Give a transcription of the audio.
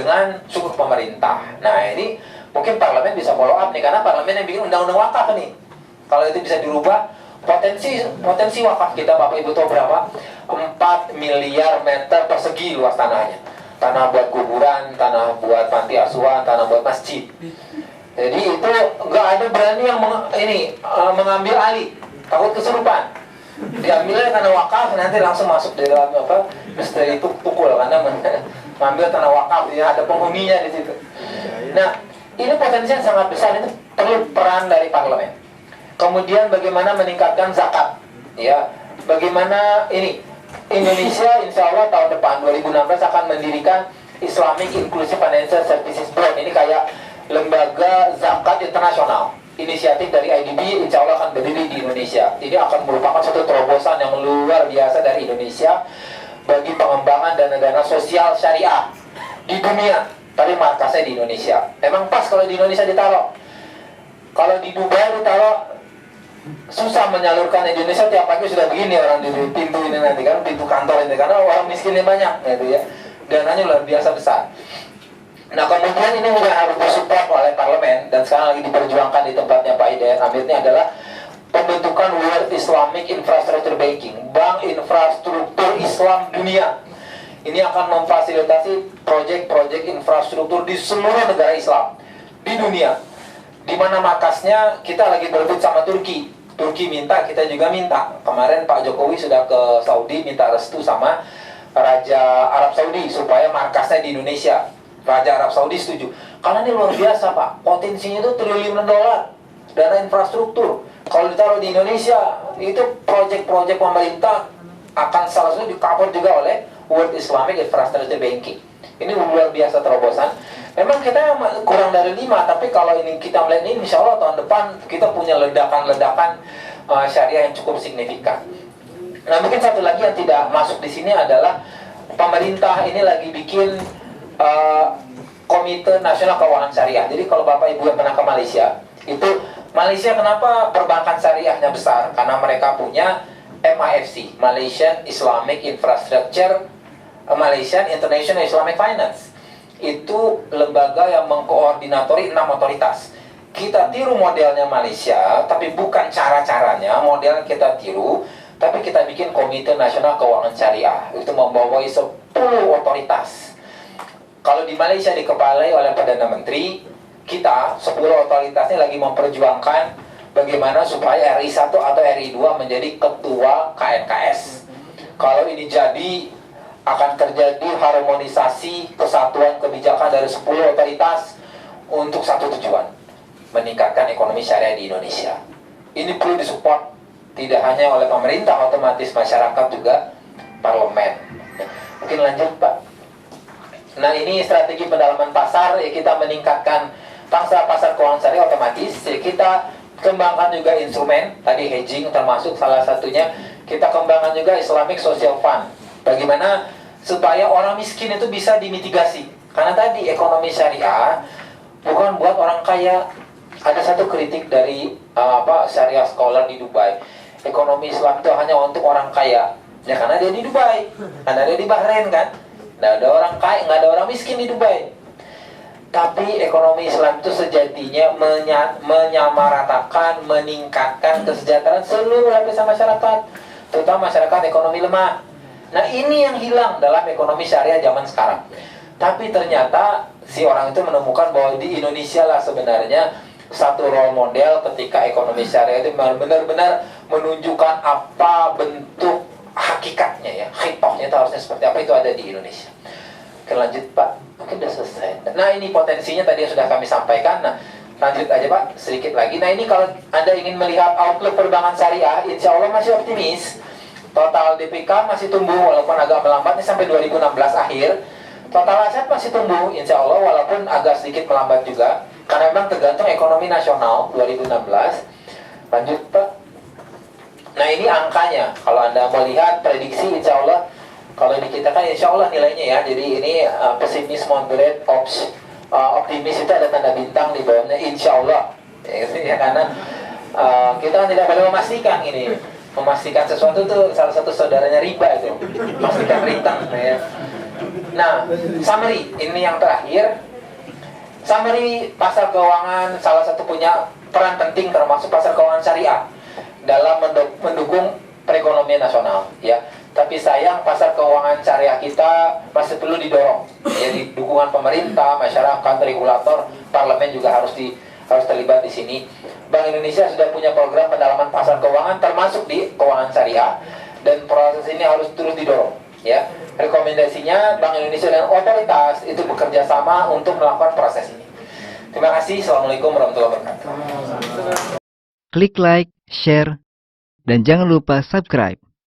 dengan seluruh pemerintah. Nah ini mungkin parlemen bisa follow up nih, karena parlemen yang bikin undang-undang wakaf nih. Kalau itu bisa dirubah, potensi wakaf kita Bapak Ibu tahu berapa? 4 miliar meter persegi luas tanahnya. Tanah buat kuburan, tanah buat panti asuhan, tanah buat masjid. Jadi itu nggak ada berani yang mengambil alih, takut kesurupan. Diambilnya tanah wakaf, nanti langsung masuk di dalam misteri itu pukul, karena mengambil tanah wakaf, ya ada penghuninya di situ. Nah, ini potensinya sangat besar, itu perlu peran dari parlemen. Kemudian bagaimana meningkatkan zakat, ya, bagaimana ini Indonesia insya Allah tahun depan 2016 akan mendirikan Islamic Inclusive Financial Services Board. Ini kayak lembaga zakat internasional. Inisiatif dari IDB insya Allah akan berdiri di Indonesia. Ini akan merupakan satu terobosan yang luar biasa dari Indonesia bagi pengembangan dana-dana sosial syariah di dunia. Tapi markasnya di Indonesia. Memang pas kalau di Indonesia ditaruh. Kalau di Dubai ditaruh, susah menyalurkan. Indonesia tiap pagi sudah begini orang di pintu ini nanti kan, pintu kantor ini, karena orang miskinnya banyak, gitu ya. Dananya luar biasa besar. Nah kemudian ini juga harus disupport oleh parlemen, dan sekarang lagi diperjuangkan di tempatnya Pak Hidayat Hamid. Ini adalah pembentukan World Islamic Infrastructure Banking, bank infrastruktur Islam dunia. Ini akan memfasilitasi proyek-proyek infrastruktur di seluruh negara Islam di dunia, di mana markasnya kita lagi berebut sama Turki. Turki minta, kita juga minta. Kemarin Pak Jokowi sudah ke Saudi minta restu sama Raja Arab Saudi supaya markasnya di Indonesia. Raja Arab Saudi setuju. Karena ini luar biasa Pak, potensinya itu triliunan dolar dana infrastruktur. Kalau ditaruh di Indonesia, itu proyek-proyek pemerintah akan salah satu di-cover juga oleh World Islamic Infrastructure Banking. Ini luar biasa terobosan. Memang kita kurang dari 5, tapi kalau ini kita melihat ini, insya Allah tahun depan kita punya ledakan-ledakan syariah yang cukup signifikan. Nah mungkin satu lagi yang tidak masuk di sini adalah pemerintah ini lagi bikin Komite Nasional Keuangan Syariah. Jadi kalau Bapak Ibu yang pernah ke Malaysia, itu Malaysia kenapa perbankan syariahnya besar? Karena mereka punya MIFC, Malaysian Islamic Infrastructure, Malaysian International Islamic Finance. Itu lembaga yang mengkoordinatori 6 otoritas. Kita tiru modelnya Malaysia, tapi bukan cara-caranya model kita tiru, tapi kita bikin Komite Nasional Keuangan Syariah. Itu membawai 10 otoritas. Kalau di Malaysia dikepalai oleh Perdana Menteri, kita 10 otoritas ini lagi memperjuangkan bagaimana supaya RI 1 atau RI 2 menjadi ketua KNKS. Kalau ini jadi, akan terjadi harmonisasi kesatuan kebijakan dari 10 otoritas untuk satu tujuan, meningkatkan ekonomi syariah di Indonesia. Ini perlu disupport tidak hanya oleh pemerintah, otomatis masyarakat juga, parlemen. Mungkin lanjut Pak. Nah ini strategi pendalaman pasar, ya kita meningkatkan pangsa pasar keuangan syariah, otomatis ya kita kembangkan juga instrumen, tadi hedging termasuk salah satunya. Kita kembangkan juga Islamic Social Fund. Bagaimana supaya orang miskin itu bisa dimitigasi. Karena tadi ekonomi syariah bukan buat orang kaya. Ada satu kritik dari syariah scholar di Dubai. Ekonomi Islam itu hanya untuk orang kaya. Ya karena dia di Dubai, karena dia di Bahrain kan. Nggak ada orang kaya, nggak ada orang miskin di Dubai. Tapi ekonomi Islam itu sejatinya menyamaratakan, meningkatkan kesejahteraan seluruh lapisan masyarakat, terutama masyarakat ekonomi lemah. Nah ini yang hilang dalam ekonomi syariah zaman sekarang. Tapi ternyata si orang itu menemukan bahwa di Indonesia lah sebenarnya satu role model ketika ekonomi syariah itu benar-benar menunjukkan apa bentuk hakikatnya ya, hitohnya itu harusnya seperti apa, itu ada di Indonesia. Oke lanjut Pak, mungkin sudah selesai. Nah ini potensinya tadi yang sudah kami sampaikan. Nah lanjut aja Pak, sedikit lagi. Nah ini kalau Anda ingin melihat outlook perbankan syariah, insya Allah masih optimis. Total DPK masih tumbuh walaupun agak melambat nih sampai 2016 akhir. Total aset masih tumbuh insya Allah walaupun agak sedikit melambat juga, karena memang tergantung ekonomi nasional 2016. Lanjut Pak. Nah ini angkanya, kalau Anda melihat prediksi insya Allah, kalau di kita kan insya Allah nilainya ya. Jadi ini pesimis, moderate, optimis itu ada tanda bintang di bawahnya insya Allah ya, karena kita tidak boleh memastikan ini. Memastikan sesuatu itu salah satu saudaranya riba itu, memastikan return ya. Nah, summary ini yang terakhir. Summary pasar keuangan salah satu punya peran penting termasuk pasar keuangan syariah dalam mendukung perekonomian nasional, ya. Tapi sayang pasar keuangan syariah kita masih perlu didorong. Jadi dukungan pemerintah, masyarakat, regulator, parlemen juga harus terlibat di sini. Bank Indonesia sudah punya program pendalaman pasar keuangan termasuk di keuangan syariah dan proses ini harus terus didorong, ya. Rekomendasinya Bank Indonesia dan otoritas itu bekerja sama untuk melakukan proses ini. Terima kasih. Assalamualaikum warahmatullahi wabarakatuh. Klik like, share, dan jangan lupa subscribe.